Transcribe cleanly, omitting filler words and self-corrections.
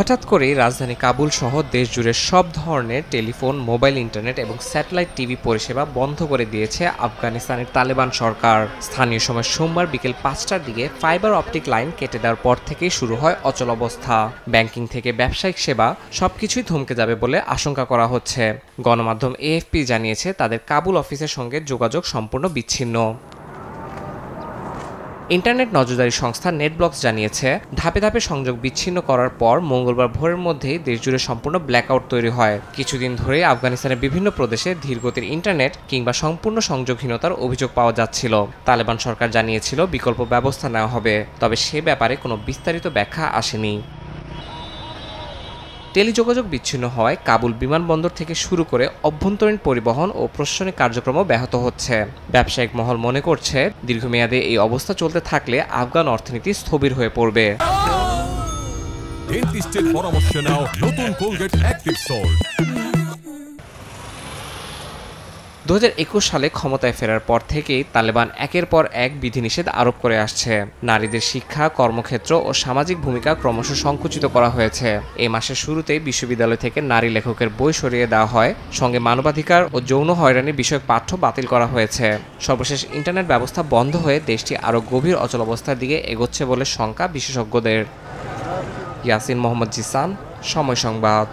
হঠাৎ করেই রাজধানী কাবুল সহ দেশজুড়ে সব ধরনের টেলিফোন, মোবাইল, ইন্টারনেট এবং স্যাটেলাইট টিভি পরিষেবা বন্ধ করে দিয়েছে আফগানিস্তানের তালেবান সরকার। স্থানীয় সময় সোমবার বিকেল ৫টার দিকে ফাইবার অপটিক লাইন কেটে দেওয়ার পর থেকেই শুরু হয় অচলাবস্থা। ব্যাংকিং থেকে ব্যবসায়িক সেবা সবকিছুই থমকে যাবে বলে আশঙ্কা করা হচ্ছে। গণমাধ্যম এএফপি জানিয়েছে তাদের কাবুল অফিসের সঙ্গে যোগাযোগ সম্পূর্ণ বিচ্ছিন্ন। ইন্টারনেট নজরদারি সংস্থা নেটব্লকস জানিয়েছে ধাপে ধাপে সংযোগ বিচ্ছিন্ন করার পর মঙ্গলবার ভোরের মধ্যেই দেশজুড়ে সম্পূর্ণ ব্ল্যাকআউট তৈরি হয়। কিছুদিন ধরেই আফগানিস্তানের বিভিন্ন প্রদেশে ধীরগতির ইন্টারনেট কিংবা সম্পূর্ণ সংযোগহীনতার অভিযোগ পাওয়া যাচ্ছিল। তালেবান সরকার জানিয়েছিল বিকল্প ব্যবস্থা নেওয়া হবে, তবে সে ব্যাপারে কোনো বিস্তারিত ব্যাখ্যা আসেনি। টেলিযোগাযোগ বিচ্ছিন্ন হওয়ায় কাবুল বিমানবন্দর থেকে শুরু করে অভ্যন্তরীণ পরিবহন ও প্রশাসনিক কার্যক্রমও ব্যাহত হচ্ছে। ব্যবসায়িক মহল মনে করছে দীর্ঘমেয়াদে এই অবস্থা চলতে থাকলে আফগান অর্থনীতি স্থবির হয়ে পড়বে। ডেন্টিস্টের পরামর্শ নাও নতুন কোলগেট অ্যাক্টিভ সল্ট। ২০২১ সালে ক্ষমতায় ফেরার পর থেকেই তালেবান একের পর এক বিধিনিষেধ আরোপ করে আসছে। নারীদের শিক্ষা, কর্মক্ষেত্র ও সামাজিক ভূমিকা ক্রমশ সংকুচিত করা হয়েছে। এই মাসের শুরুতেই বিশ্ববিদ্যালয় থেকে নারী লেখকের বই সরিয়ে দেওয়া হয়, সঙ্গে মানবাধিকার ও যৌন হয়রানি বিষয়ক পাঠ্য বাতিল করা হয়েছে। সর্বশেষ ইন্টারনেট ব্যবস্থা বন্ধ হয়ে দেশটি আরও গভীর অচলাবস্থার দিকে এগোচ্ছে বলে শঙ্কা বিশেষজ্ঞদের। ইয়াসিন মোহাম্মদ জিসান, সময় সংবাদ।